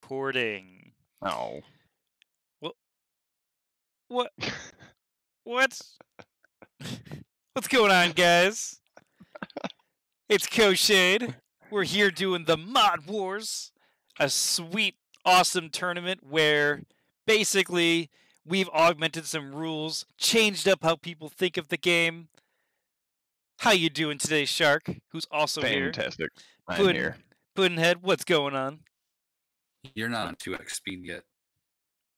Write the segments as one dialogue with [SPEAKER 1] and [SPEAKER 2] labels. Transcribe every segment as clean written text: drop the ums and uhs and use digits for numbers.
[SPEAKER 1] recording.
[SPEAKER 2] Oh.
[SPEAKER 1] What? What? What's going on, guys? It's Coshade. We're here doing the Mod Wars, a sweet, awesome tournament where basically we've augmented some rules, changed up how people think of the game. How you doing today, Shark? Who's also
[SPEAKER 2] Fantastic.
[SPEAKER 1] here?
[SPEAKER 2] I'm here.
[SPEAKER 1] Puddinhead, what's going on?
[SPEAKER 3] You're not on 2x speed yet.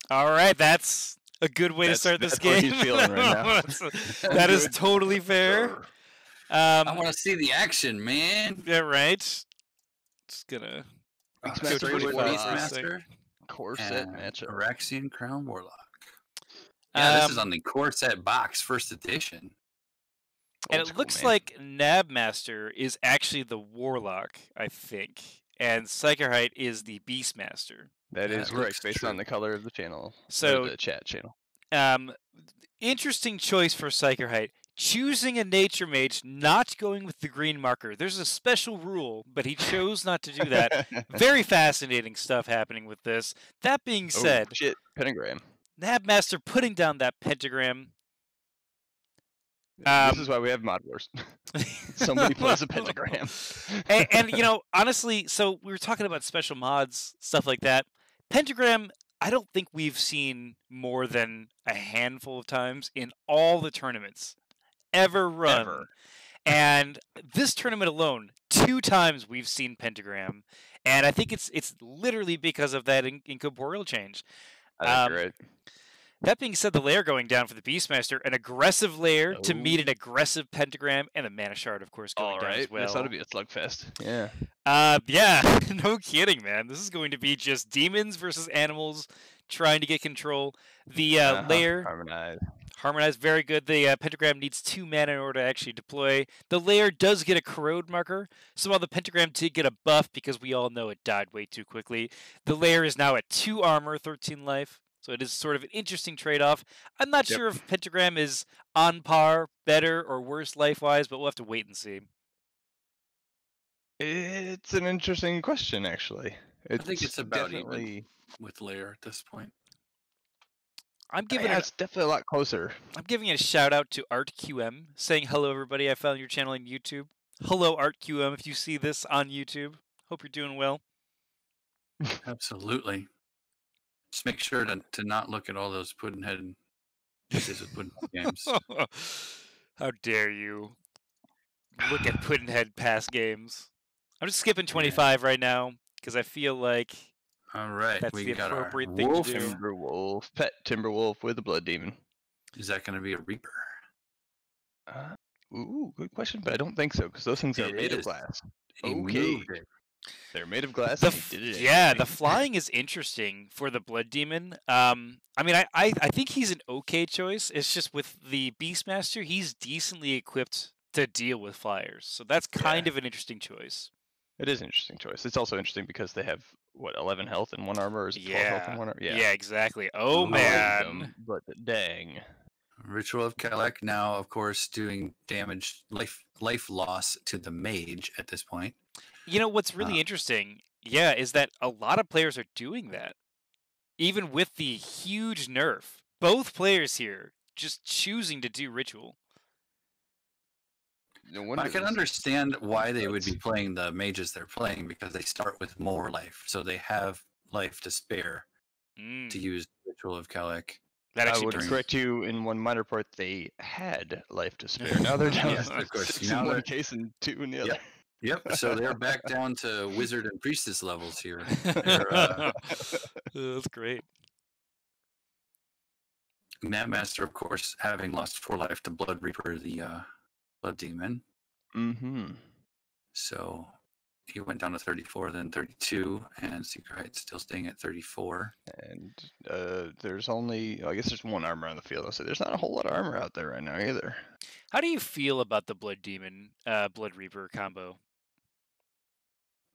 [SPEAKER 1] All right, that's a good way to start this game.
[SPEAKER 2] That's what he's feeling right now.
[SPEAKER 1] That is totally fair.
[SPEAKER 3] I want to see the action, man.
[SPEAKER 1] Yeah, right. Just gonna
[SPEAKER 2] Beastmaster,
[SPEAKER 3] Straywood,
[SPEAKER 2] Warlock.
[SPEAKER 3] Beastmaster,
[SPEAKER 2] Core set
[SPEAKER 3] and
[SPEAKER 2] matchup.
[SPEAKER 3] Araxian Crown Warlock. Yeah, this is on the core set box, first edition.
[SPEAKER 1] And
[SPEAKER 2] Old
[SPEAKER 1] it
[SPEAKER 2] school,
[SPEAKER 1] looks
[SPEAKER 2] man.
[SPEAKER 1] like Knabbmaster is actually the Warlock, I think, and Sicherheit is the Beastmaster.
[SPEAKER 2] That
[SPEAKER 3] Yeah,
[SPEAKER 2] is
[SPEAKER 3] it
[SPEAKER 2] correct,
[SPEAKER 3] looks
[SPEAKER 2] based
[SPEAKER 3] true.
[SPEAKER 2] on the color of the channel.
[SPEAKER 1] So-
[SPEAKER 2] or the chat channel.
[SPEAKER 1] Interesting choice for Sicherheit. Choosing a nature mage, not going with the green marker. There's a special rule, but he chose not to do that. Very fascinating stuff happening with this. That being said,
[SPEAKER 2] Oh, shit, pentagram.
[SPEAKER 1] Knabbmaster putting down that pentagram.
[SPEAKER 2] This is why we have Mod Wars. Somebody plays a pentagram.
[SPEAKER 1] and you know, honestly, so we were talking about special mods, stuff like that. Pentagram, I don't think we've seen more than a handful of times in all the tournaments ever run.
[SPEAKER 2] Ever.
[SPEAKER 1] And this tournament alone, 2 times we've seen pentagram, and I think it's literally because of that incorporeal change.
[SPEAKER 2] That's great.
[SPEAKER 1] That being said, the lair going down for the Beastmaster, an aggressive lair to meet
[SPEAKER 2] Oh.
[SPEAKER 1] an aggressive pentagram, and the mana shard, of course, going
[SPEAKER 2] All
[SPEAKER 1] down
[SPEAKER 2] right,
[SPEAKER 1] as well.
[SPEAKER 2] this ought to be a slugfest. Yeah.
[SPEAKER 1] Yeah, no kidding, man. This is going to be just demons versus animals trying to get control. The lair harmonized, very good. The pentagram needs 2 mana in order to actually deploy. The lair does get a corrode marker, so while the pentagram did get a buff because we all know it died way too quickly, the lair is now at 2 armor, 13 life. So it is sort of an interesting trade-off. I'm not sure if pentagram is on par, better, or worse life-wise, but we'll have to wait and see.
[SPEAKER 2] It's an interesting question, actually.
[SPEAKER 3] I think it's about
[SPEAKER 2] definitely...
[SPEAKER 3] even with layer at this point.
[SPEAKER 1] I'm giving
[SPEAKER 2] it's definitely a lot closer.
[SPEAKER 1] I'm giving a shout out to ArtQM, saying hello everybody. I found your channel on YouTube. Hello ArtQM, if you see this on YouTube. Hope you're doing well.
[SPEAKER 3] Absolutely. Just make sure to not look at all those Puddinhead games.
[SPEAKER 1] How dare you look at Puddinhead past games. I'm just skipping 25 right now because I feel like
[SPEAKER 3] All right,
[SPEAKER 1] that's
[SPEAKER 3] we
[SPEAKER 1] the
[SPEAKER 3] got our
[SPEAKER 1] appropriate thing
[SPEAKER 3] wolf.
[SPEAKER 1] to do.
[SPEAKER 2] Timberwolf, pet Timberwolf with a blood demon.
[SPEAKER 3] Is that going to be a Reaper?
[SPEAKER 2] Ooh, good question, but I don't think so because those things are
[SPEAKER 3] It
[SPEAKER 2] made of
[SPEAKER 3] is.
[SPEAKER 2] glass.
[SPEAKER 3] He
[SPEAKER 2] Okay.
[SPEAKER 3] moved it.
[SPEAKER 2] They're made of glass.
[SPEAKER 1] The
[SPEAKER 2] and he did it
[SPEAKER 1] yeah,
[SPEAKER 2] anyway.
[SPEAKER 1] the flying is interesting for the blood demon. I mean, I think he's an okay choice. It's just with the Beastmaster, he's decently equipped to deal with flyers, so that's kind of an interesting choice.
[SPEAKER 2] It is an interesting choice. It's also interesting because they have what 11 health and 1 armor, or is it 12 health and 1 armor?
[SPEAKER 1] Yeah, exactly. Oh
[SPEAKER 2] I like
[SPEAKER 1] man,
[SPEAKER 2] them, but dang.
[SPEAKER 3] Ritual of Kelek now, of course, doing damage, life loss to the mage at this point.
[SPEAKER 1] you know what's really interesting? Yeah, is that a lot of players are doing that, even with the huge nerf. Both players here just choosing to do ritual.
[SPEAKER 2] No wonder
[SPEAKER 3] I can
[SPEAKER 2] this-
[SPEAKER 3] understand why they would be playing the mages they're playing because they start with more life, so they have life to spare to use Ritual of Kelek.
[SPEAKER 1] That
[SPEAKER 2] I
[SPEAKER 1] actually
[SPEAKER 2] would
[SPEAKER 1] does-
[SPEAKER 2] correct you in one minor part. They had life to spare. Now they're down
[SPEAKER 3] Yes,
[SPEAKER 2] to
[SPEAKER 3] of course.
[SPEAKER 2] 6
[SPEAKER 3] Now
[SPEAKER 2] in one
[SPEAKER 3] they're-
[SPEAKER 2] case and 2 in the
[SPEAKER 3] Yep.
[SPEAKER 2] other.
[SPEAKER 3] Yep, so they're back down to wizard and priestess levels here.
[SPEAKER 1] That's great.
[SPEAKER 3] Knabbmaster, of course, having lost 4 life to Blood Reaper, the blood demon.
[SPEAKER 2] Mm-hmm.
[SPEAKER 3] So he went down to 34, then 32, and Sicherheit still staying at 34.
[SPEAKER 2] And there's only, I guess there's 1 armor on the field. So there's not a whole lot of armor out there right now either.
[SPEAKER 1] How do you feel about the Blood Demon, Blood Reaper combo?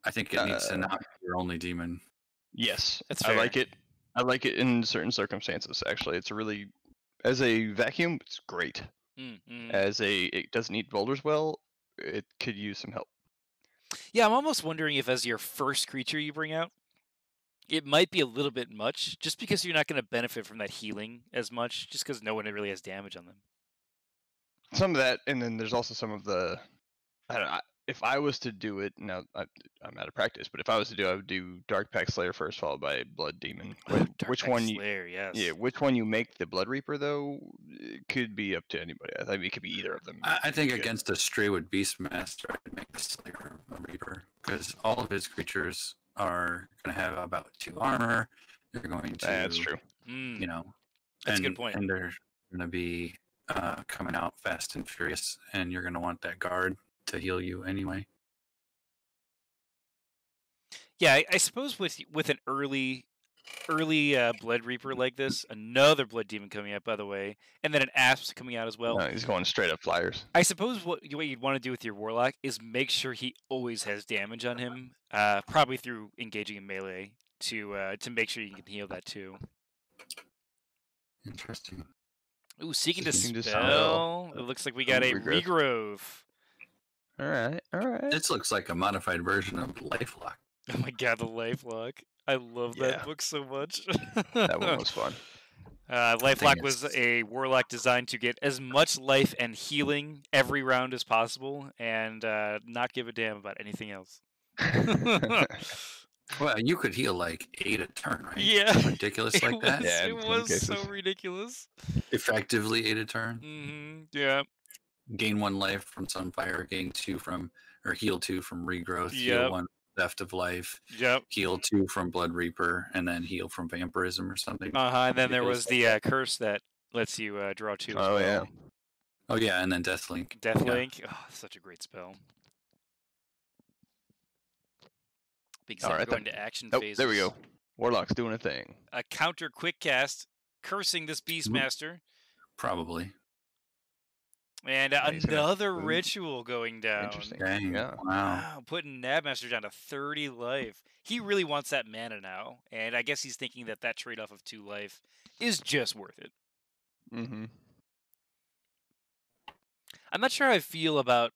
[SPEAKER 3] I think it needs to not be your only demon.
[SPEAKER 2] Yes,
[SPEAKER 1] That's
[SPEAKER 2] I
[SPEAKER 1] fair.
[SPEAKER 2] like it. I like it in certain circumstances. Actually, it's a really, as a vacuum, it's great. As it doesn't eat boulders well, it could use some help.
[SPEAKER 1] Yeah, I'm almost wondering if as your first creature you bring out, it might be a little bit much, just because you're not going to benefit from that healing as much, just because no one really has damage on them.
[SPEAKER 2] Some of that, and then there's also some of the. If I was to do it now, I'm out of practice. But if I was to do, I would do Dark Pact Slayer first, followed by Blood Demon. Which one?
[SPEAKER 1] Slayer, yes.
[SPEAKER 2] Yeah, which one you make the Blood Reaper though? It could be up to anybody. I think it could be either of them.
[SPEAKER 3] I think against a Straywood Beastmaster, I'd make the Slayer a Reaper because all of his creatures are going to have about 2 armor. They're going to.
[SPEAKER 2] That's true.
[SPEAKER 3] You know,
[SPEAKER 1] that's a good point.
[SPEAKER 3] And they're going to be coming out fast and furious, and you're going to want that guard to heal you anyway.
[SPEAKER 1] Yeah, I suppose with an early Blood Reaper like this, another Blood Demon coming out, by the way, and then an Asp coming out as well.
[SPEAKER 2] No, he's going straight up flyers.
[SPEAKER 1] I suppose what you'd want to do with your Warlock is make sure he always has damage on him, probably through engaging in melee to make sure you can heal that too.
[SPEAKER 3] Interesting.
[SPEAKER 1] Ooh, Seeking Dispel. It looks like we got a regrowth.
[SPEAKER 2] All right.
[SPEAKER 3] This looks like a modified version of Lifelock.
[SPEAKER 1] Oh my god, the Lifelock. I love that book so much.
[SPEAKER 2] That one was fun.
[SPEAKER 1] Lifelock was a Warlock designed to get as much life and healing every round as possible, and not give a damn about anything else.
[SPEAKER 3] Well, you could heal like 8 a turn, right?
[SPEAKER 1] Yeah.
[SPEAKER 3] Ridiculous like that?
[SPEAKER 1] Yeah, it was so ridiculous.
[SPEAKER 3] Effectively 8 a turn?
[SPEAKER 1] Mm-hmm. Yeah.
[SPEAKER 3] Gain 1 life from Sunfire, gain 2 from, or heal 2 from Regrowth, heal 1 Theft of Life, heal 2 from Blood Reaper, and then heal from Vampirism or something.
[SPEAKER 1] And then there was the curse that lets you draw 2 as well.
[SPEAKER 2] Yeah.
[SPEAKER 3] Oh yeah, and then Deathlink.
[SPEAKER 1] Deathlink, such a great spell. Big Zap going to action phases.
[SPEAKER 2] There we go. Warlock's doing a thing.
[SPEAKER 1] A counter quick cast, cursing this Beastmaster.
[SPEAKER 3] Probably.
[SPEAKER 1] And another ritual going down.
[SPEAKER 2] Interesting.
[SPEAKER 3] Dang.
[SPEAKER 2] Yeah.
[SPEAKER 3] Wow.
[SPEAKER 1] Putting Knabbmaster down to 30 life. He really wants that mana now, and I guess he's thinking that trade-off of 2 life is just worth it.
[SPEAKER 2] Mm-hmm.
[SPEAKER 1] I'm not sure how I feel about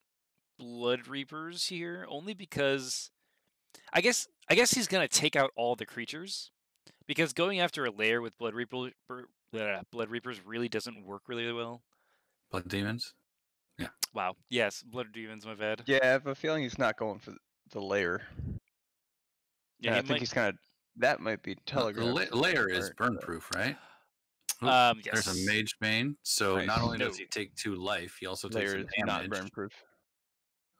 [SPEAKER 1] Blood Reapers here, only because I guess he's gonna take out all the creatures, because going after a lair with Blood Reapers really doesn't work really well.
[SPEAKER 3] Blood Demons? Yeah.
[SPEAKER 1] Wow. Yes, Blood Demons, my bad.
[SPEAKER 2] Yeah, I have a feeling he's not going for the lair. Yeah, I think he's kind of. That might be Telegram.
[SPEAKER 3] The lair is burn proof, right?
[SPEAKER 1] Yes.
[SPEAKER 3] There's a Mage Bane, so not only does he take 2 life, he also takes some damage.
[SPEAKER 2] Not burn proof.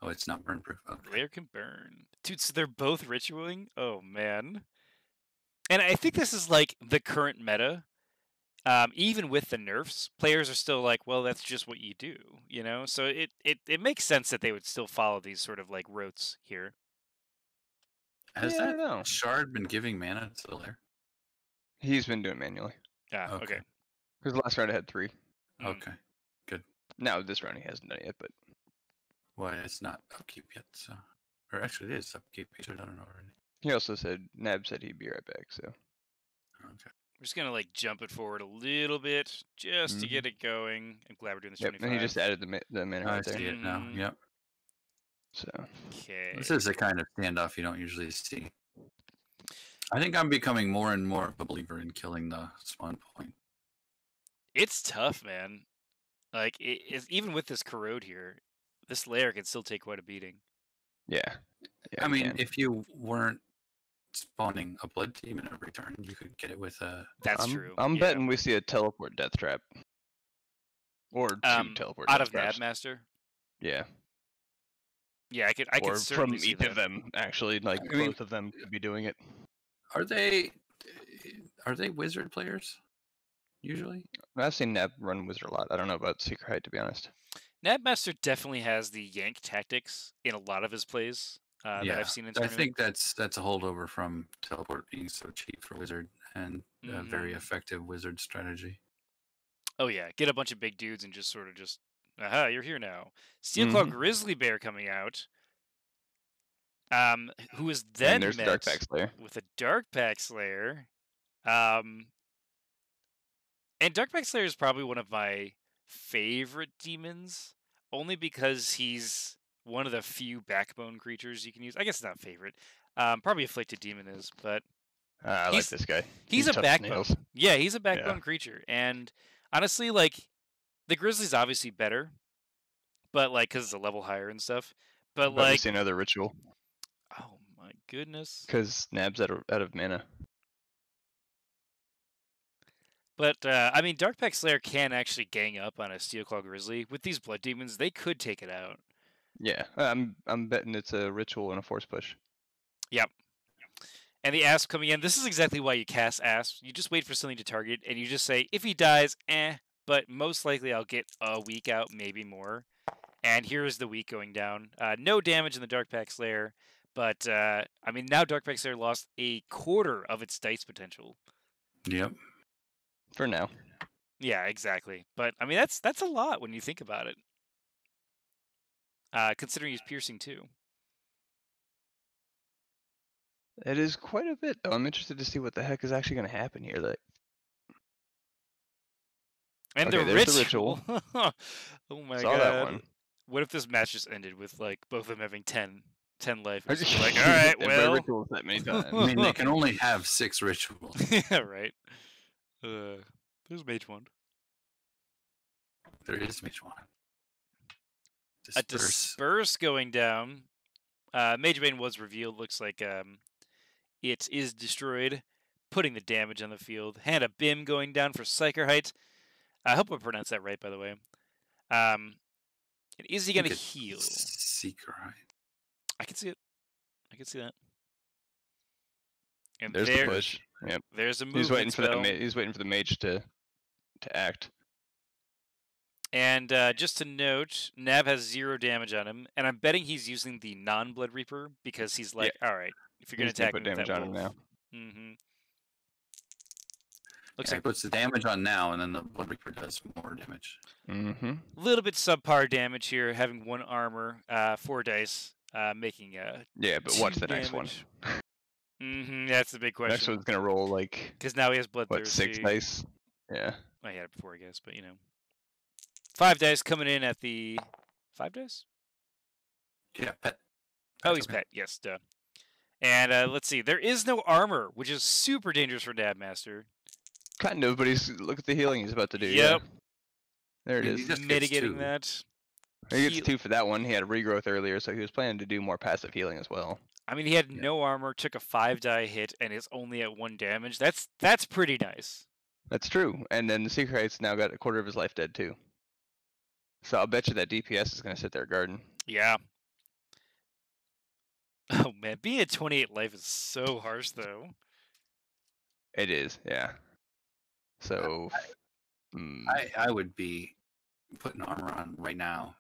[SPEAKER 3] Oh, it's not burn proof. Okay.
[SPEAKER 1] Lair can burn. Dude, so they're both ritualing? Oh, man. And I think this is like the current meta. Even with the nerfs, players are still like, well, that's just what you do, you know? So it makes sense that they would still follow these sort of like rotes here.
[SPEAKER 3] Has that shard been giving mana to the lair?
[SPEAKER 2] He's been doing manually.
[SPEAKER 1] Yeah, okay.
[SPEAKER 2] Because last round I had 3.
[SPEAKER 3] Okay, good.
[SPEAKER 2] Now this round he hasn't done it yet, but...
[SPEAKER 3] Well, it's not upkeep yet, so... Or actually it is upkeep, I don't know already.
[SPEAKER 2] He also said, Nab said he'd be right back, so...
[SPEAKER 3] Okay.
[SPEAKER 1] We're just gonna like jump it forward a little bit just to get it going. I'm glad we're doing this.
[SPEAKER 2] Yep, and he just added the mana right there.
[SPEAKER 3] I see it now. Yep.
[SPEAKER 2] So.
[SPEAKER 1] Okay.
[SPEAKER 3] This is the kind of standoff you don't usually see. I think I'm becoming more and more of a believer in killing the spawn point.
[SPEAKER 1] It's tough, man. Like even with this corrode here, this layer can still take quite a beating.
[SPEAKER 2] Yeah.
[SPEAKER 3] I mean, if you weren't spawning a blood demon every turn, you could get it with a...
[SPEAKER 1] That's true.
[SPEAKER 2] I'm betting we see a teleport death trap. Or 2 teleport
[SPEAKER 1] out
[SPEAKER 2] death
[SPEAKER 1] of
[SPEAKER 2] traps.
[SPEAKER 1] Knabbmaster?
[SPEAKER 2] Yeah.
[SPEAKER 1] Yeah, I could certainly
[SPEAKER 2] from
[SPEAKER 1] see
[SPEAKER 2] each
[SPEAKER 1] that.
[SPEAKER 2] of them, actually. Like, both of them could be doing it.
[SPEAKER 3] Are they wizard players, usually?
[SPEAKER 2] I've seen Nab run wizard a lot. I don't know about Sicherheit, to be honest.
[SPEAKER 1] Knabbmaster definitely has the yank tactics in a lot of his plays. That I've seen in tournament.
[SPEAKER 3] I think that's a holdover from teleport being so cheap for wizard and a very effective wizard strategy.
[SPEAKER 1] Oh yeah, get a bunch of big dudes and just aha, you're here now. Steelclaw Grizzly Bear coming out. Who is then met
[SPEAKER 2] Dark Pact Slayer.
[SPEAKER 1] with a Dark Pact Slayer. And Dark Pact Slayer is probably one of my favorite demons, only because he's one of the few backbone creatures you can use. I guess not favorite. Probably Afflicted Demon is, but
[SPEAKER 2] I like this guy.
[SPEAKER 1] He's a backbone. Yeah, he's a backbone creature. And honestly, like, the Grizzly's obviously better, but like, because it's a level higher and stuff. But like,
[SPEAKER 2] let's see another ritual.
[SPEAKER 1] Oh my goodness.
[SPEAKER 2] Because Nab's out of mana.
[SPEAKER 1] But I mean, Darkpact Slayer can actually gang up on a Steelclaw Grizzly with these Blood Demons. They could take it out.
[SPEAKER 2] Yeah, I'm betting it's a ritual and a force push.
[SPEAKER 1] Yep. And the Asp coming in. This is exactly why you cast Asp. You just wait for something to target, and you just say, if he dies, but most likely I'll get a week out, maybe more. And here's the week going down. No damage in the Darkpact Slayer, but I mean, now Darkpact Slayer lost a quarter of its dice potential.
[SPEAKER 3] Yep.
[SPEAKER 2] For now.
[SPEAKER 1] Yeah, exactly. But I mean, that's a lot when you think about it. Considering he's piercing too.
[SPEAKER 2] It is quite a bit, though. I'm interested to see what the heck is actually going to happen here. Like,
[SPEAKER 1] and okay, the ritual. Oh my god!
[SPEAKER 2] That one.
[SPEAKER 1] What if this match just ended with like both of them having 10 life? Like, all right, well,
[SPEAKER 2] rituals that many times.
[SPEAKER 3] I mean, they can only have 6 rituals.
[SPEAKER 1] Yeah, right. There's Mage Wand.
[SPEAKER 3] There is Mage Wand.
[SPEAKER 1] A Disperse going down. Mage Bane was revealed. Looks like it is destroyed, putting the damage on the field. And a Bim going down for Sicherheit. I hope I pronounced that right, by the way. And is he going to heal?
[SPEAKER 3] Sicherheit.
[SPEAKER 1] I can see it. I can see that. And
[SPEAKER 2] there's the push. Yep.
[SPEAKER 1] There's a movement
[SPEAKER 2] He's waiting for
[SPEAKER 1] spell.
[SPEAKER 2] He's waiting for the mage to act.
[SPEAKER 1] And just to note, Nab has 0 damage on him, and I'm betting he's using the non-Blood Reaper because he's like, all right, if you're going to attack
[SPEAKER 2] put damage on him now.
[SPEAKER 1] Mm-hmm.
[SPEAKER 3] Looks like it puts the damage on now, and then the Blood Reaper does more damage.
[SPEAKER 2] Mm-hmm.
[SPEAKER 1] A little bit subpar damage here, having 1 armor, 4 dice, making
[SPEAKER 2] but watch the next one.
[SPEAKER 1] Mm-hmm. That's the big question.
[SPEAKER 2] Next one's gonna roll like
[SPEAKER 1] because now he has bloodthirsty.
[SPEAKER 2] 6 dice? Yeah.
[SPEAKER 1] I had it before, I guess, but you know, 5 dice coming in at the 5 dice.
[SPEAKER 3] Yeah, pet.
[SPEAKER 1] Oh, he's pet. Yes, duh. And let's see. There is no armor, which is super dangerous for Knabbmaster.
[SPEAKER 2] Kind of, but look at the healing he's about to do.
[SPEAKER 1] Yep.
[SPEAKER 2] Yeah. There it is.
[SPEAKER 1] He's mitigating that.
[SPEAKER 2] He gets 2 for that one. He had a regrowth earlier, so he was planning to do more passive healing as well.
[SPEAKER 1] I mean, he had no armor, took a 5-die hit, and is only at 1 damage. That's pretty nice.
[SPEAKER 2] That's true. And then the Sicherheit's now got a quarter of his life dead too. So I'll bet you that DPS is going to sit there guarding.
[SPEAKER 1] Yeah. Oh man, being at 28 life is so harsh though.
[SPEAKER 2] It is, yeah. So
[SPEAKER 3] I would be putting armor on right now.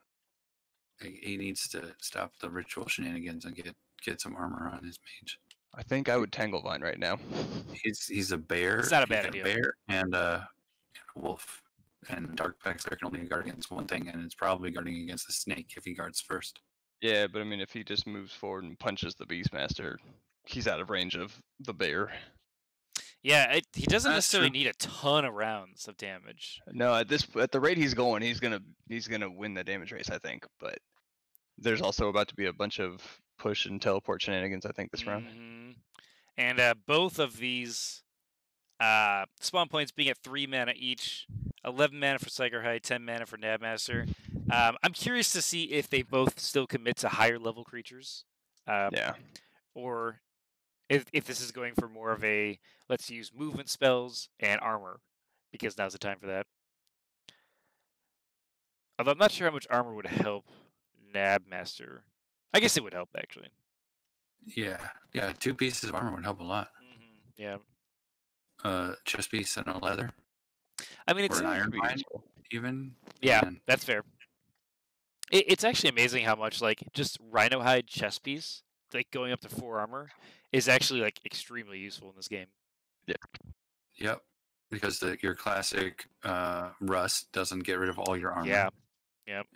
[SPEAKER 3] He needs to stop the ritual shenanigans and get some armor on his mage.
[SPEAKER 2] I think I would Tangle Vine right now.
[SPEAKER 3] He's a bear.
[SPEAKER 1] It's not a bad idea.
[SPEAKER 3] A bear and a wolf. And Darkpact Slayer can only guard against one thing, and it's probably guarding against the snake if he guards first.
[SPEAKER 2] Yeah, but I mean, if he just moves forward and punches the Beastmaster, he's out of range of the bear.
[SPEAKER 1] Yeah, he doesn't necessarily need a ton of rounds of damage.
[SPEAKER 2] No, at the rate he's going, he's gonna win the damage race, I think. But there's also about to be a bunch of push and teleport shenanigans, I think, this round.
[SPEAKER 1] And both of these spawn points being at 3 mana each, 11 mana for Sicherheit, 10 mana for Knabbmaster. I'm curious to see if they both still commit to higher level creatures. Or if this is going for more of a, let's use movement spells and armor, because now's the time for that. Although I'm not sure how much armor would help Knabbmaster. I guess it would help, actually.
[SPEAKER 3] Yeah, 2 pieces of armor would help a lot.
[SPEAKER 1] Yeah.
[SPEAKER 3] Chest piece and a leather.
[SPEAKER 1] I mean, it's
[SPEAKER 3] an iron bind, even.
[SPEAKER 1] Yeah, that's fair. It's actually amazing how much like just rhino hide chest piece, like going up to 4 armor, is actually like extremely useful in this game.
[SPEAKER 2] Yeah.
[SPEAKER 3] Yep. Because your classic rust doesn't get rid of all your armor.
[SPEAKER 1] Yeah. Yep.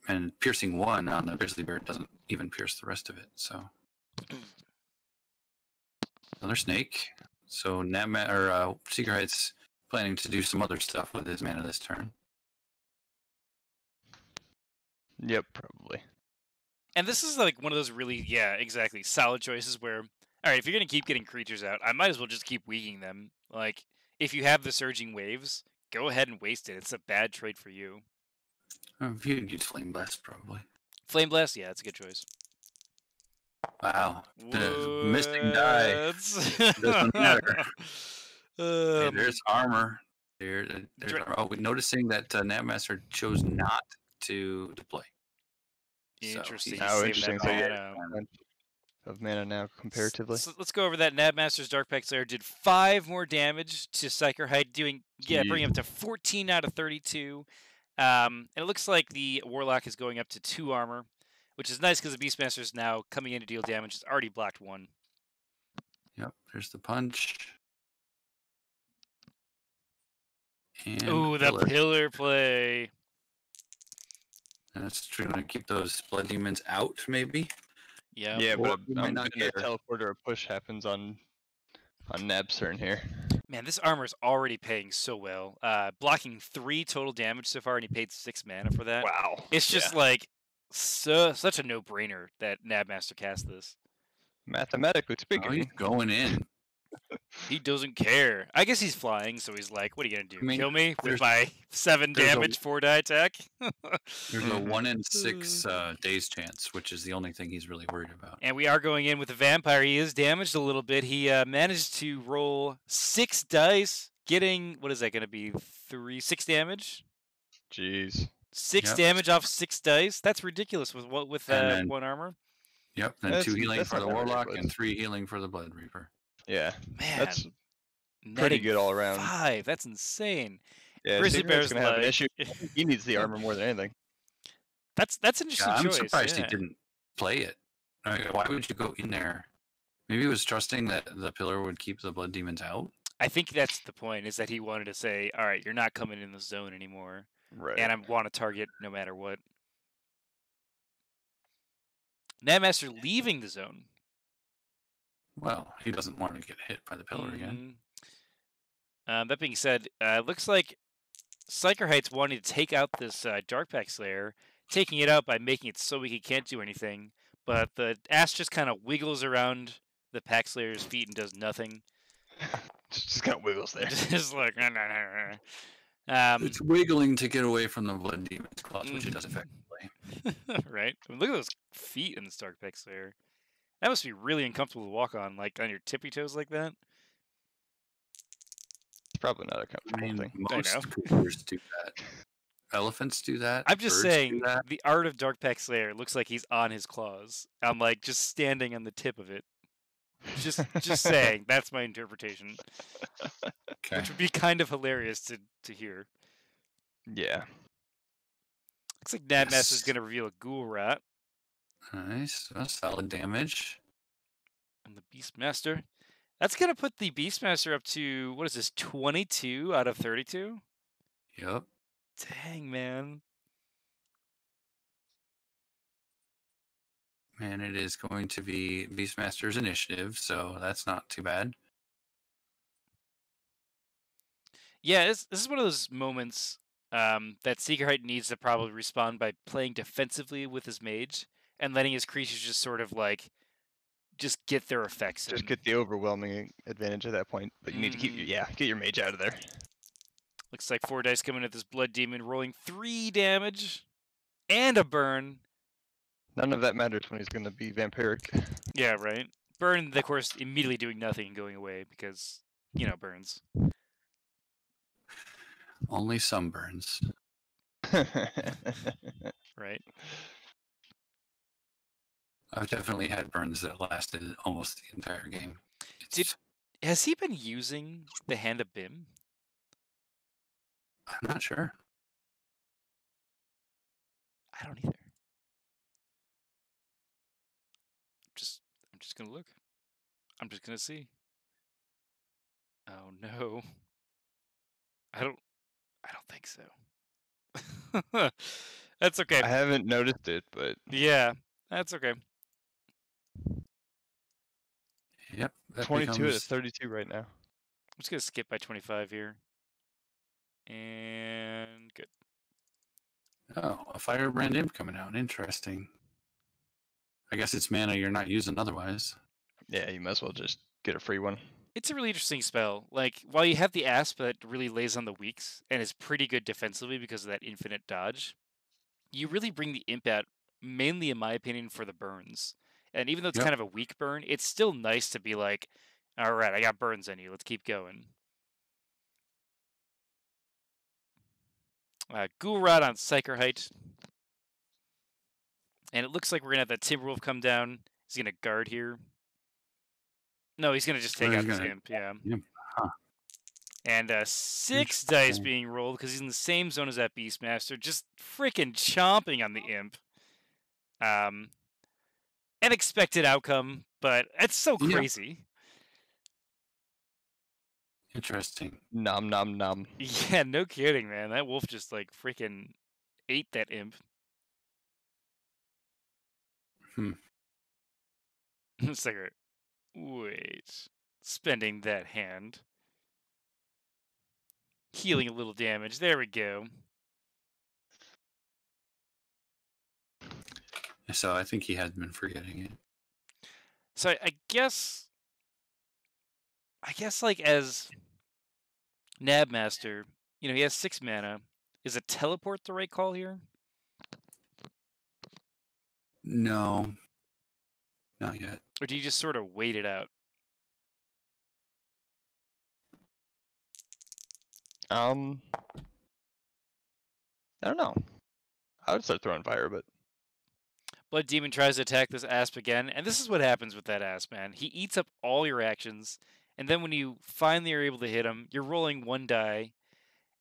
[SPEAKER 3] And piercing 1 on the grizzly bear doesn't even pierce the rest of it. So another snake. So Sicherheit's planning to do some other stuff with his mana this turn.
[SPEAKER 2] Yep, probably.
[SPEAKER 1] And this is like one of those really, exactly, solid choices where All right, if you're going to keep getting creatures out, I might as well just keep weakening them. Like, if you have the Surging Waves, go ahead and waste it. It's a bad trade for you.
[SPEAKER 3] If you'd use Flame Blast, probably.
[SPEAKER 1] Flame Blast? Yeah, that's a good choice.
[SPEAKER 3] Wow. The missing die doesn't matter. Hey, there's armor. There's armor. Oh, we're noticing that Knabbmaster chose not to play.
[SPEAKER 1] Interesting.
[SPEAKER 2] So interesting. So yeah, of mana now comparatively.
[SPEAKER 1] So let's go over that. Knabbmaster's Dark Slayer did 5 more damage to Sicherheit, bringing up to 14 out of 32. And it looks like the Warlock is going up to 2 armor, which is nice because the Beastmaster is now coming in to deal damage. It's already blocked 1.
[SPEAKER 3] Yep, there's the punch.
[SPEAKER 1] Ooh, the pillar play.
[SPEAKER 3] And that's true. To keep those blood demons out, maybe.
[SPEAKER 1] Yeah.
[SPEAKER 2] Yeah, but I'm not gonna teleport or a push happens on Knabbmaster in here. Man,
[SPEAKER 1] this armor is already paying so well. Blocking 3 total damage so far, and he paid 6 mana for that.
[SPEAKER 2] Wow.
[SPEAKER 1] It's just like such a no-brainer that Knabbmaster cast this.
[SPEAKER 2] Mathematically speaking,
[SPEAKER 3] he's going in.
[SPEAKER 1] He doesn't care. I guess he's flying, so he's like, what are you going to do? Kill me with my 7 damage, 4-die attack?
[SPEAKER 3] There's a 1 in 6 days chance, which is the only thing he's really worried about.
[SPEAKER 1] And we are going in with the vampire. He is damaged a little bit. He managed to roll 6 dice, getting, what is that going to be, 6 damage?
[SPEAKER 2] Jeez.
[SPEAKER 1] 6 damage off 6 dice? That's ridiculous with 1 armor.
[SPEAKER 3] Yep, and 2 healing for the Warlock and 3 healing for the Blood Reaper.
[SPEAKER 2] Yeah,
[SPEAKER 1] man,
[SPEAKER 2] that's pretty good all around.
[SPEAKER 1] 5, that's insane.
[SPEAKER 2] Yeah, Grizzly Bear's gonna have an issue. He needs the armor more than anything.
[SPEAKER 1] That's an interesting choice.
[SPEAKER 3] I'm surprised he didn't play it. I mean, why would you go in there? Maybe he was trusting that the pillar would keep the blood demons out.
[SPEAKER 1] I think that's the point. Is that he wanted to say, "All right, you're not coming in the zone anymore,
[SPEAKER 2] right?
[SPEAKER 1] And I want to target no matter what." Knabbmaster leaving the zone.
[SPEAKER 3] Well, he doesn't want to get hit by the pillar again.
[SPEAKER 1] That being said, looks like Sicherheit's wanting to take out this Dark Slayer, taking it out by making it so he can't do anything. But the ass just kind of wiggles around the Pack Slayer's feet and does nothing.
[SPEAKER 2] Just kind of wiggles there.
[SPEAKER 1] Just like,
[SPEAKER 3] it's wiggling to get away from the blood demon's claws, which it does effectively.
[SPEAKER 1] Right? I mean, look at those feet in the Dark Slayer. That must be really uncomfortable to walk on, like on your tippy toes like that.
[SPEAKER 2] It's probably not a comfortable thing.
[SPEAKER 3] Most creatures do that. Elephants do that.
[SPEAKER 1] I'm just saying, the art of Dark Slayer looks like he's on his claws. I'm like just standing on the tip of it. Just saying. That's my interpretation.
[SPEAKER 3] Okay.
[SPEAKER 1] Which would be kind of hilarious to hear.
[SPEAKER 2] Yeah.
[SPEAKER 1] Looks like Knabbmaster is going to reveal a Ghoul Rat.
[SPEAKER 3] Nice. That's solid damage.
[SPEAKER 1] And the Beastmaster. That's going to put the Beastmaster up to, what is this, 22 out of 32?
[SPEAKER 3] Yep.
[SPEAKER 1] Dang, man.
[SPEAKER 3] And it is going to be Beastmaster's initiative, so that's not too bad.
[SPEAKER 1] Yeah, this is one of those moments that Sicherheit needs to probably respond by playing defensively with his mage and letting his creatures just sort of like just get their effects.
[SPEAKER 2] Just get the overwhelming advantage at that point, but you need to keep get your mage out of there.
[SPEAKER 1] Looks like 4 dice coming at this blood demon, rolling 3 damage and a burn.
[SPEAKER 2] None of that matters when he's going to be vampiric.
[SPEAKER 1] Yeah, right. Burn, of course, immediately doing nothing and going away because, burns.
[SPEAKER 3] Only some burns.
[SPEAKER 1] Right.
[SPEAKER 3] I've definitely had burns that lasted almost the entire game.
[SPEAKER 1] Has he been using the Hand of Bim?
[SPEAKER 3] I'm not sure.
[SPEAKER 1] I don't either. I'm just gonna look. I'm just gonna see. Oh no. I don't think so. That's okay.
[SPEAKER 2] I haven't noticed it, but
[SPEAKER 1] yeah, that's okay.
[SPEAKER 3] Yep.
[SPEAKER 2] 22 to 32 right now.
[SPEAKER 1] I'm just gonna skip by 25 here. And good.
[SPEAKER 3] Oh, a Firebrand Imp coming out. Interesting. I guess it's mana you're not using otherwise.
[SPEAKER 2] Yeah, you might as well just get a free one.
[SPEAKER 1] It's a really interesting spell. Like, while you have the Asp that really lays on the weaks and is pretty good defensively because of that infinite dodge, you really bring the Imp out, mainly in my opinion, for the burns. And even though it's kind of a weak burn, it's still nice to be like, all right, I got burns on you. Let's keep going. Ghoul Rod on Sicherheit. And it looks like we're going to have that Timberwolf come down. He's going to guard here. No, he's going to just take out this Imp, yeah.
[SPEAKER 3] Huh.
[SPEAKER 1] And 6 dice being rolled because he's in the same zone as that Beastmaster, just freaking chomping on the Imp. Unexpected outcome, but it's so crazy.
[SPEAKER 3] Interesting.
[SPEAKER 2] Nom nom nom.
[SPEAKER 1] Yeah, no kidding, man. That wolf just like freaking ate that Imp. It's like, wait, spending that hand. Healing a little damage. There we go.
[SPEAKER 3] So I think he has been forgetting it.
[SPEAKER 1] So I guess like as Knabbmaster, you know, he has 6 mana. Is a teleport the right call here?
[SPEAKER 3] No. Not yet.
[SPEAKER 1] Or do you just sort of wait it out?
[SPEAKER 2] I don't know. I would start throwing fire, but
[SPEAKER 1] Blood Demon tries to attack this Asp again, and this is what happens with that Asp, man. He eats up all your actions, and then when you finally are able to hit him, you're rolling 1 die,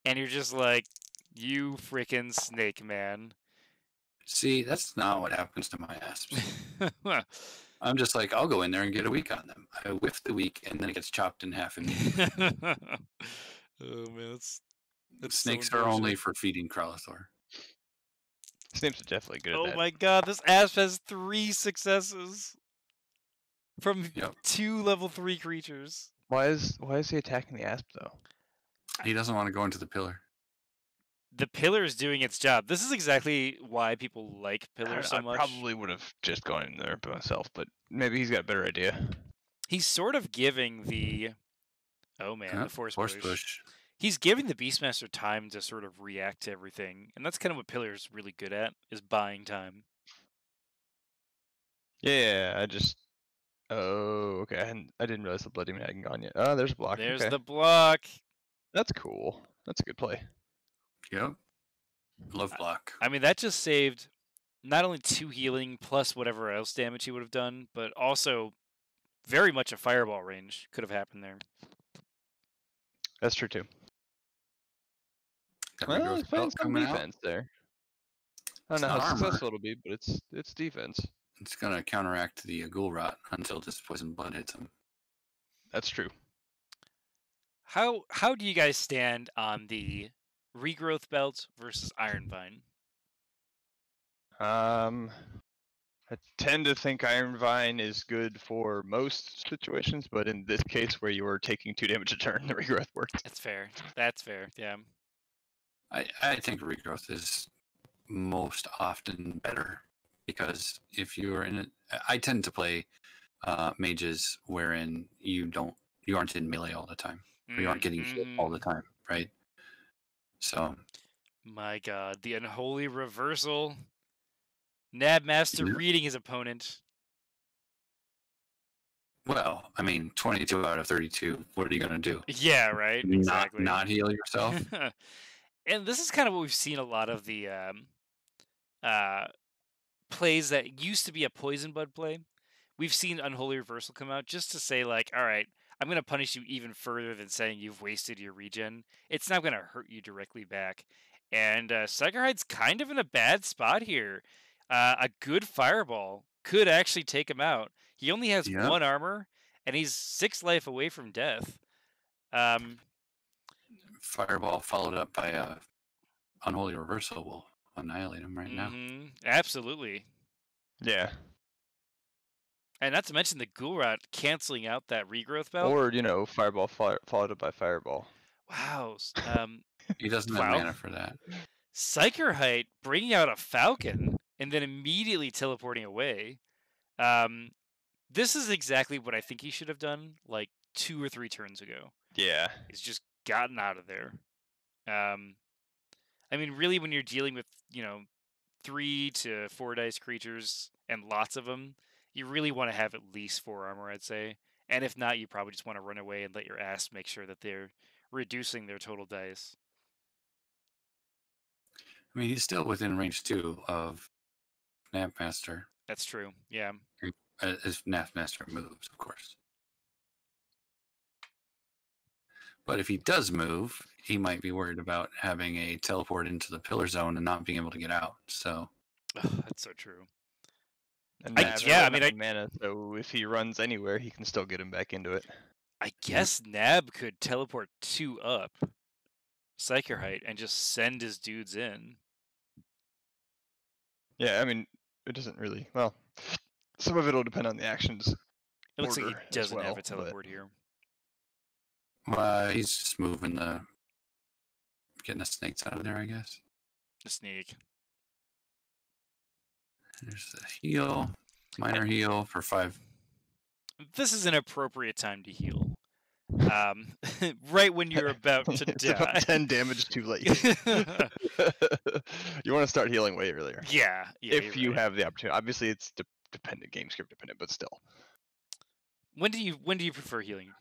[SPEAKER 1] and you're just like, you freaking snake, man.
[SPEAKER 3] See, that's not what happens to my Asps. I'm just like, I'll go in there and get a weak on them. I whiff the weak, and then it gets chopped in half immediately.
[SPEAKER 1] Oh, man, that's
[SPEAKER 3] Snakes
[SPEAKER 1] so
[SPEAKER 3] are only for feeding Kralathor.
[SPEAKER 2] Snakes are definitely good at that.
[SPEAKER 1] Oh my god, this Asp has 3 successes from 2 level 3 creatures.
[SPEAKER 2] Why is he attacking the Asp though?
[SPEAKER 3] He doesn't want to go into the pillar.
[SPEAKER 1] The pillar is doing its job. This is exactly why people like pillars so much.
[SPEAKER 2] I probably would have just gone in there by myself, but maybe he's got a better idea.
[SPEAKER 1] He's sort of giving the the force push. He's giving the Beastmaster time to sort of react to everything, and that's kind of what Pillar's really good at, is buying time.
[SPEAKER 2] Yeah, I just... Oh, okay. I didn't realize the Blood Demon hadn't gone yet. Oh, there's a block.
[SPEAKER 1] There's
[SPEAKER 2] okay.
[SPEAKER 1] the block.
[SPEAKER 2] That's cool. That's a good play.
[SPEAKER 3] Yep. Love block.
[SPEAKER 1] I mean, that just saved not only 2 healing plus whatever else damage he would have done, but also very much a fireball range could have happened there.
[SPEAKER 2] That's true, too. Well, he's playing some defense there. I don't know how successful it'll be, but it's defense.
[SPEAKER 3] It's going to counteract the Ghoul Rot until this Poison Blood hits him.
[SPEAKER 2] That's true.
[SPEAKER 1] How do you guys stand on the Regrowth Belt versus Iron Vine?
[SPEAKER 2] I tend to think Iron Vine is good for most situations, but in this case where you are taking 2 damage a turn, the Regrowth works.
[SPEAKER 1] That's fair. That's fair, yeah.
[SPEAKER 3] I think Regrowth is most often better, because if you're in it, I tend to play mages wherein you aren't in melee all the time. Or you aren't getting hit all the time, right? So,
[SPEAKER 1] my god, the unholy reversal. Knabbmaster reading his opponent.
[SPEAKER 3] Well, I mean, 22 out of 32. What are you going to do?
[SPEAKER 1] Yeah, right. Exactly.
[SPEAKER 3] Not heal yourself?
[SPEAKER 1] And this is kind of what we've seen a lot of the plays that used to be a Poison Bud play. We've seen Unholy Reversal come out just to say, like, all right, I'm going to punish you even further than saying you've wasted your regen. It's not going to hurt you directly back. And Sicherheit's kind of in a bad spot here. A good fireball could actually take him out. He only has 1 armor, and he's 6 life away from death.
[SPEAKER 3] Fireball followed up by Unholy Reversal will annihilate him right now.
[SPEAKER 1] Absolutely.
[SPEAKER 2] Yeah.
[SPEAKER 1] And not to mention the Ghoul Rot canceling out that Regrowth Belt.
[SPEAKER 2] Or, Fireball followed up by Fireball.
[SPEAKER 1] Wow.
[SPEAKER 3] He doesn't have mana for that.
[SPEAKER 1] Sicherheit bringing out a Falcon and then immediately teleporting away. This is exactly what I think he should have done, like 2 or 3 turns ago.
[SPEAKER 2] Yeah.
[SPEAKER 1] He's just gotten out of there. I mean, really, when you're dealing with, 3 to 4 dice creatures and lots of them, you really want to have at least 4 armor, I'd say. And if not, you probably just want to run away and let your ass make sure that they're reducing their total dice.
[SPEAKER 3] I mean, he's still within range 2 of Knabbmaster.
[SPEAKER 1] That's true, yeah.
[SPEAKER 3] If Knabbmaster moves, of course. But if he does move, he might be worried about having a teleport into the pillar zone and not being able to get out. So
[SPEAKER 1] that's so true.
[SPEAKER 2] And mana, so if he runs anywhere, he can still get him back into it.
[SPEAKER 1] I guess Nab could teleport 2 up Sicherheit and just send his dudes in.
[SPEAKER 2] Yeah, I mean, it doesn't really. Well, some of it will depend on the actions.
[SPEAKER 1] It looks like he doesn't have a teleport here.
[SPEAKER 3] He's just moving getting the snakes out of there, I guess.
[SPEAKER 1] The snake.
[SPEAKER 3] There's the heal, minor heal for 5.
[SPEAKER 1] This is an appropriate time to heal. Right when you're about to die.
[SPEAKER 2] About 10 damage too late. You want to start healing way earlier.
[SPEAKER 1] Yeah.
[SPEAKER 2] If you have the opportunity. Obviously, it's dependent, game script dependent, but still.
[SPEAKER 1] When do you prefer healing?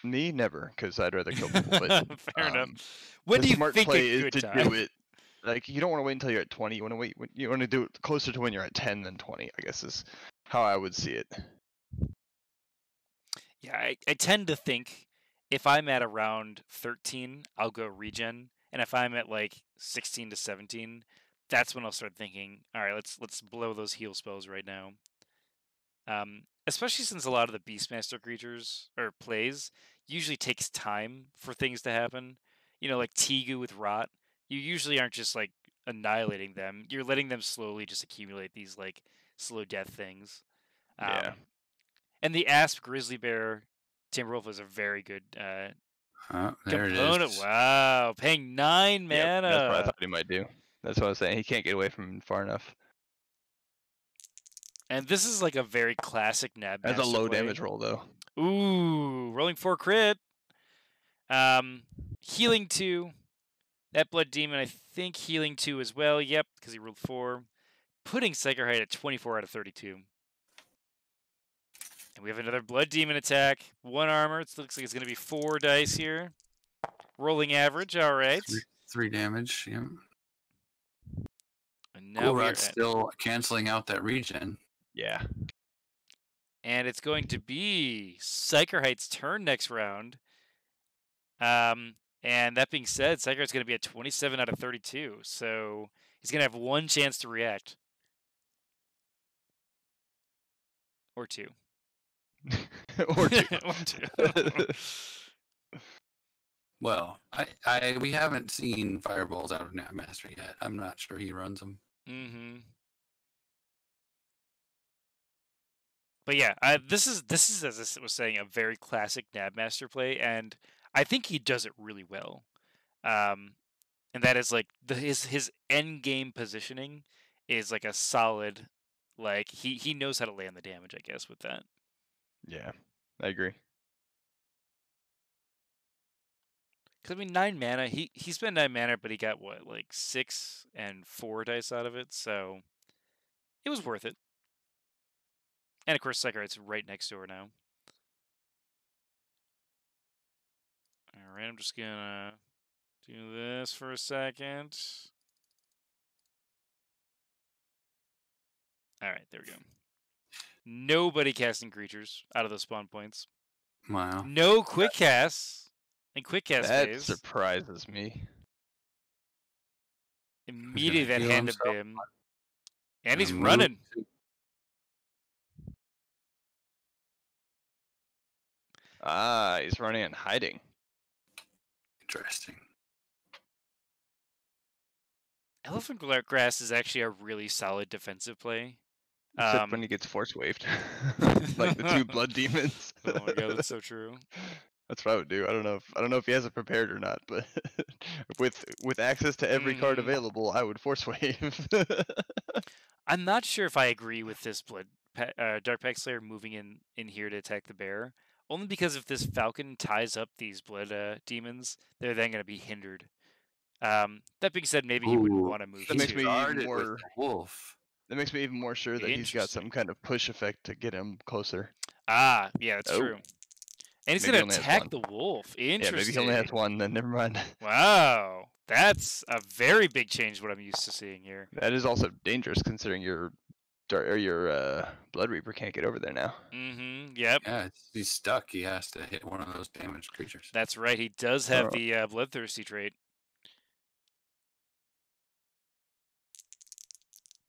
[SPEAKER 2] Me, never, because I'd rather kill people. But,
[SPEAKER 1] fair enough. When do you think a good time?
[SPEAKER 2] Do it? Like, you don't want to wait until you're at 20. You want to wait. You want to do it closer to when you're at 10 than 20. I guess is how I would see it.
[SPEAKER 1] Yeah, I tend to think if I'm at around 13, I'll go regen, and if I'm at like 16 to 17, that's when I'll start thinking, all right, let's blow those heal spells right now. Especially since a lot of the Beastmaster creatures or plays usually takes time for things to happen. Like Tegu with Rot, you usually aren't just like annihilating them. You're letting them slowly just accumulate these like slow death things.
[SPEAKER 2] Yeah.
[SPEAKER 1] And the Asp Grizzly Bear Timberwolf is a very good
[SPEAKER 3] there
[SPEAKER 1] component.
[SPEAKER 3] It is.
[SPEAKER 1] Wow, paying 9 mana.
[SPEAKER 2] Yep, that's what I thought he might do. That's what I was saying. He can't get away from him far enough.
[SPEAKER 1] And this is like a very classic Knabbmaster
[SPEAKER 2] That's a low
[SPEAKER 1] play.
[SPEAKER 2] damage roll, though.
[SPEAKER 1] Ooh, rolling 4 crit. Healing 2. That Blood Demon, I think healing 2 as well. Yep, because he rolled 4. Putting Sicherheit at 24 out of 32. And we have another Blood Demon attack. 1 armor. It looks like it's going to be 4 dice here. Rolling average, all right.
[SPEAKER 3] 3 damage, yeah.
[SPEAKER 1] And now we're
[SPEAKER 3] still canceling out that regen.
[SPEAKER 2] Yeah.
[SPEAKER 1] And it's going to be Sicherheit's turn next round. And that being said, Sicherheit's going to be at 27 out of 32. So he's going to have 1 chance to react. Or 2.
[SPEAKER 2] Or 2.
[SPEAKER 1] Or 2.
[SPEAKER 3] Well, we haven't seen fireballs out of Knabbmaster yet. I'm not sure he runs them.
[SPEAKER 1] Mm-hmm. But yeah, this is as I was saying, a very classic Knabbmaster play, and I think he does it really well. And that is like his end game positioning is like a solid, like he knows how to land the damage, I guess, with that.
[SPEAKER 2] Yeah, I agree.
[SPEAKER 1] Because I mean, 9 mana. He spent 9 mana, but he got what, like 6 and 4 dice out of it, so it was worth it. And of course, Sicherheit's right next door now. All right, I'm just gonna do this for a second. All right, there we go. Nobody casting creatures out of those spawn points.
[SPEAKER 3] Wow.
[SPEAKER 1] No quick casts and quick cast phase.
[SPEAKER 2] That surprises me.
[SPEAKER 1] Immediately that hand of Bim. And he's running.
[SPEAKER 2] Ah, he's running and hiding.
[SPEAKER 3] Interesting.
[SPEAKER 1] Elephant Grass is actually a really solid defensive play.
[SPEAKER 2] Except when he gets force waved. Like the 2 blood demons.
[SPEAKER 1] Oh my god, that's so true.
[SPEAKER 2] That's what I would do. I don't know if he has it prepared or not, but with access to every card available, I would force wave.
[SPEAKER 1] I'm not sure if I agree with this Dark Pact Slayer moving in here to attack the bear. Only because if this Falcon ties up these blood demons, they're then going to be hindered. That being said, maybe he wouldn't want to move.
[SPEAKER 2] That makes me even more
[SPEAKER 3] with the wolf.
[SPEAKER 2] That makes me even more sure that he's got some kind of push effect to get him closer.
[SPEAKER 1] Ah, yeah, that's true. And he's going to attack the wolf. Interesting.
[SPEAKER 2] Yeah, maybe he only has one, then never mind.
[SPEAKER 1] Wow. That's a very big change what I'm used to seeing here.
[SPEAKER 2] That is also dangerous considering your Blood Reaper can't get over there now.
[SPEAKER 1] Mm-hmm, yep.
[SPEAKER 3] Yeah, he's stuck. He has to hit one of those damaged creatures.
[SPEAKER 1] That's right. He does have the Bloodthirsty trait.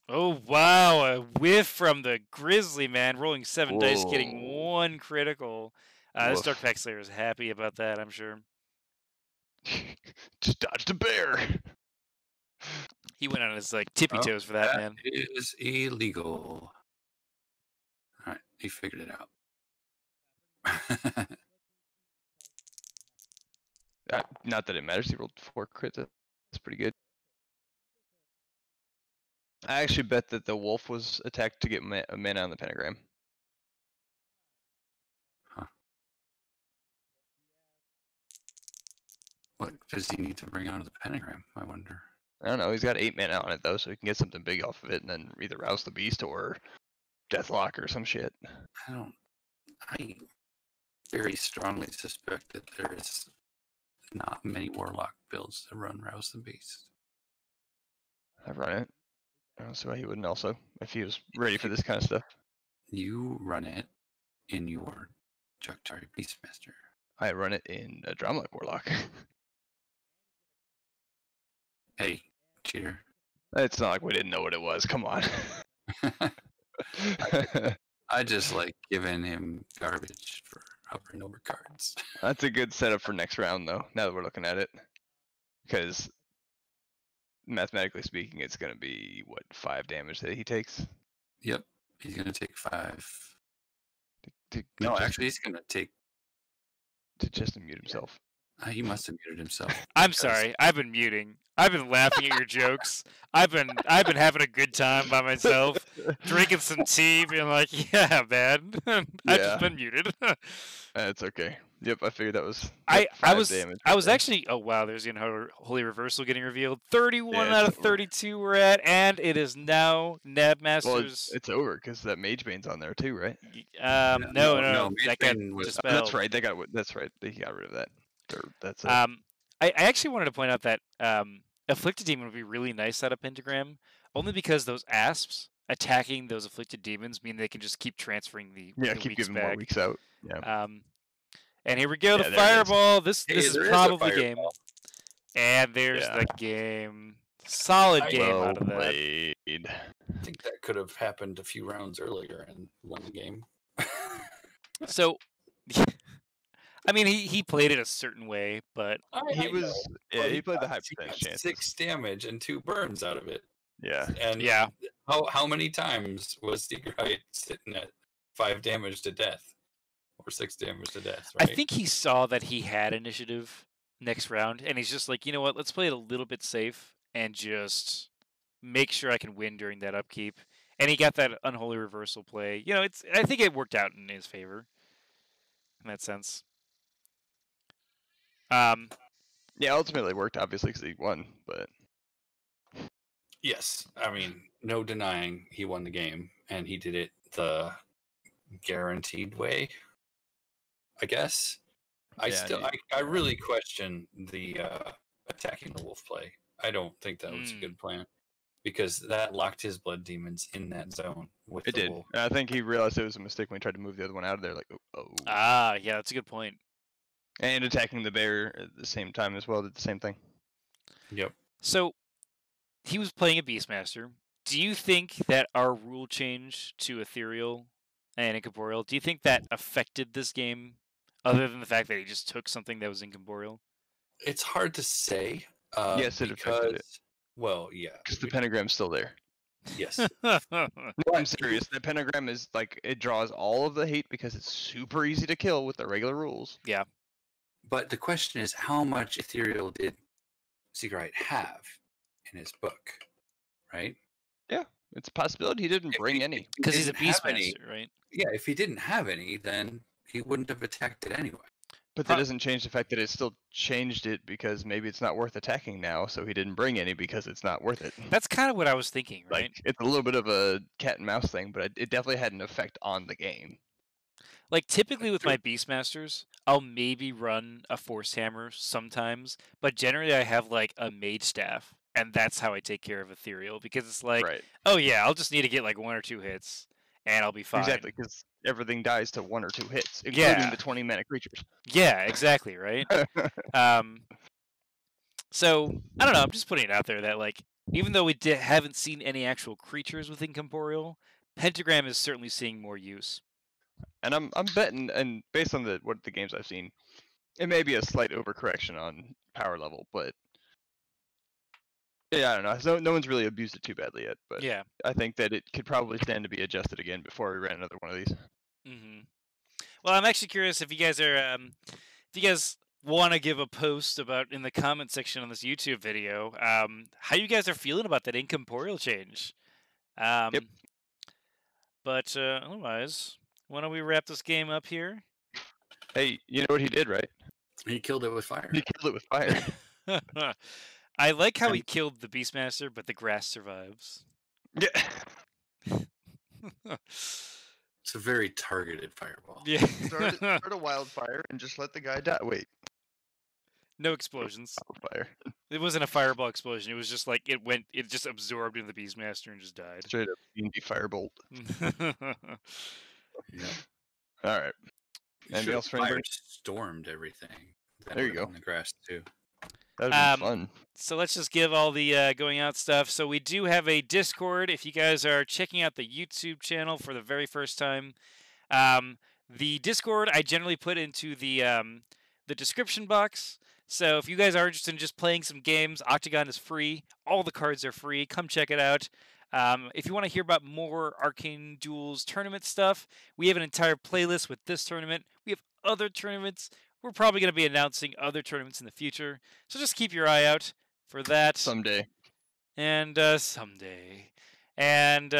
[SPEAKER 1] Oh, wow. A whiff from the Grizzly, man. Rolling 7 dice, getting 1 critical. This Dark Pact Slayer is happy about that, I'm sure.
[SPEAKER 2] Just dodged a bear.
[SPEAKER 1] He went on his tippy toes for that, man.
[SPEAKER 3] It is illegal. All right, he figured it out.
[SPEAKER 2] Not that it matters. He rolled 4 crits. That's pretty good. I actually bet that the wolf was attacked to get mana on the pentagram.
[SPEAKER 3] Huh. What does he need to bring out of the pentagram, I wonder?
[SPEAKER 2] I don't know. He's got 8 mana on it, though, so he can get something big off of it and then either rouse the beast or Deathlock or some shit.
[SPEAKER 3] I very strongly suspect that there is not many Warlock builds that run Rouse the Beast.
[SPEAKER 2] I've run it. I don't see why he wouldn't also, if he was ready for this kind of stuff.
[SPEAKER 3] You run it in your Juktari Beastmaster.
[SPEAKER 2] I run it in a Drumlock Warlock.
[SPEAKER 3] Hey, cheater.
[SPEAKER 2] It's not like we didn't know what it was. Come on.
[SPEAKER 3] I just like giving him garbage for hovering over cards.
[SPEAKER 2] That's a good setup for next round, though, now that we're looking at it. Because mathematically speaking, it's going to be, what, 5 damage that he takes?
[SPEAKER 3] Yep, he's going to take 5. No, actually, he's going to take...
[SPEAKER 2] To just mute himself.
[SPEAKER 3] He must have muted himself.
[SPEAKER 1] I'm sorry, I've been muting. I've been laughing at your jokes. I've been having a good time by myself, drinking some tea, being like, "Yeah, man, I've just been muted."
[SPEAKER 2] That's okay. Yep, I figured that was.
[SPEAKER 1] I was actually. Oh wow, there's the Unholy Reversal getting revealed. 31 out of 32 we're at, and it is now Knabbmaster's.
[SPEAKER 2] Well, it's over because that Mage Bane's on there too, right?
[SPEAKER 1] No. That got dispelled.
[SPEAKER 2] That's right. That's right. They got rid of that. That's it.
[SPEAKER 1] I actually wanted to point out that Afflicted Demon would be really nice out of Pentagram, only because those asps attacking those Afflicted Demons mean they can just keep transferring the
[SPEAKER 2] keep giving more weeks out. Yeah.
[SPEAKER 1] And here we go, the Fireball. This is probably game. And there's the game. Solid game out of that.
[SPEAKER 3] I think that could have happened a few rounds earlier and won the game.
[SPEAKER 1] So, I mean, he played it a certain way, but
[SPEAKER 2] he played the high percentage chance.
[SPEAKER 3] 6 damage and 2 burns out of it.
[SPEAKER 2] Yeah.
[SPEAKER 3] And how many times was Sicherheit sitting at 5 damage to death? Or 6 damage to death, right?
[SPEAKER 1] I think he saw that he had initiative next round, and he's just like, you know what, let's play it a little bit safe and just make sure I can win during that upkeep. And he got that Unholy Reversal play. You know, I think it worked out in his favor in that sense.
[SPEAKER 2] Yeah, ultimately it worked, obviously, because he won, but...
[SPEAKER 3] Yes, I mean, no denying he won the game, and he did it the guaranteed way, I guess. I really question the attacking the wolf play. I don't think that was a good plan, because that locked his blood demons in that zone with the wolf.
[SPEAKER 2] I think he realized it was a mistake when he tried to move the other one out of there, like, oh.
[SPEAKER 1] Yeah, that's a good point.
[SPEAKER 2] And attacking the bear at the same time as well did the same thing.
[SPEAKER 3] Yep.
[SPEAKER 1] So, he was playing a Beastmaster. Do you think that our rule change to Ethereal and Incorporeal, do you think that affected this game, other than the fact that he just took something that was Incorporeal?
[SPEAKER 3] It's hard to say.
[SPEAKER 2] Yes, it affected it.
[SPEAKER 3] Well, yeah.
[SPEAKER 2] Because the pentagram's still there.
[SPEAKER 3] Yes.
[SPEAKER 2] No, I'm serious. The pentagram is like, it draws all of the hate because it's super easy to kill with the regular rules.
[SPEAKER 1] Yeah.
[SPEAKER 3] But the question is, how much Ethereal did Sicherheit have in his book, right?
[SPEAKER 2] Yeah. It's a possibility he didn't bring any.
[SPEAKER 1] Because he's a Beastmaster, right?
[SPEAKER 3] Yeah, if he didn't have any, then he wouldn't have attacked it anyway.
[SPEAKER 2] But that doesn't change the fact that it still changed it because maybe it's not worth attacking now, so he didn't bring any because it's not worth it.
[SPEAKER 1] That's kind of what I was thinking, right?
[SPEAKER 2] Like, it's a little bit of a cat and mouse thing, but it definitely had an effect on the game.
[SPEAKER 1] Like, typically with my Beastmasters, I'll maybe run a Force Hammer sometimes, but generally I have, like, a Mage Staff, and that's how I take care of Ethereal, because it's like, oh yeah, I'll just need to get, like, 1 or 2 hits, and I'll be fine.
[SPEAKER 2] Exactly, because everything dies to 1 or 2 hits, including the 20-mana creatures.
[SPEAKER 1] Yeah, exactly, right? So, I don't know, I'm just putting it out there that, like, even though we haven't seen any actual creatures with Incorporeal, Pentagram is certainly seeing more use.
[SPEAKER 2] And I'm betting, and based on what the games I've seen, it may be a slight overcorrection on power level, but yeah, I don't know. So no one's really abused it too badly yet, but
[SPEAKER 1] yeah,
[SPEAKER 2] I think that it could probably stand to be adjusted again before we ran another one of these.
[SPEAKER 1] Well, I'm actually curious if you guys are, want to give a post about in the comment section on this YouTube video, how you guys are feeling about that Incorporeal change.
[SPEAKER 2] Yep.
[SPEAKER 1] But otherwise, why don't we wrap this game up here?
[SPEAKER 2] Hey, you know what he did, right?
[SPEAKER 3] He killed it with fire.
[SPEAKER 2] He killed it with fire.
[SPEAKER 1] I like how he killed the Beastmaster, but the grass survives.
[SPEAKER 2] Yeah.
[SPEAKER 3] It's a very targeted fireball.
[SPEAKER 1] Yeah.
[SPEAKER 2] Start a wildfire and just let the guy die. Wait.
[SPEAKER 1] No explosions.
[SPEAKER 2] Fire.
[SPEAKER 1] It wasn't a fireball explosion. It was just like it just absorbed into the Beastmaster and just died.
[SPEAKER 2] Straight up D&D firebolt.
[SPEAKER 3] Yeah.
[SPEAKER 2] All right. Anything else for anybody?
[SPEAKER 3] Stormed everything.
[SPEAKER 2] There you go.
[SPEAKER 3] On the grass too.
[SPEAKER 2] That would be fun.
[SPEAKER 1] So let's just give all the going out stuff. So we do have a Discord. If you guys are checking out the YouTube channel for the very first time, the Discord I generally put into the description box. So if you guys are interested in just playing some games, Octagon is free. All the cards are free. Come check it out. If you want to hear about more Arcane Duels tournament stuff, we have an entire playlist with this tournament. We have other tournaments. We're probably going to be announcing other tournaments in the future. So just keep your eye out for that.
[SPEAKER 2] Someday.
[SPEAKER 1] And someday. And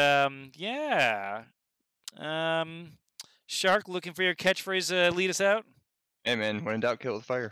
[SPEAKER 1] yeah. Shark, looking for your catchphrase to lead us out?
[SPEAKER 2] Hey man, when in doubt, kill with fire.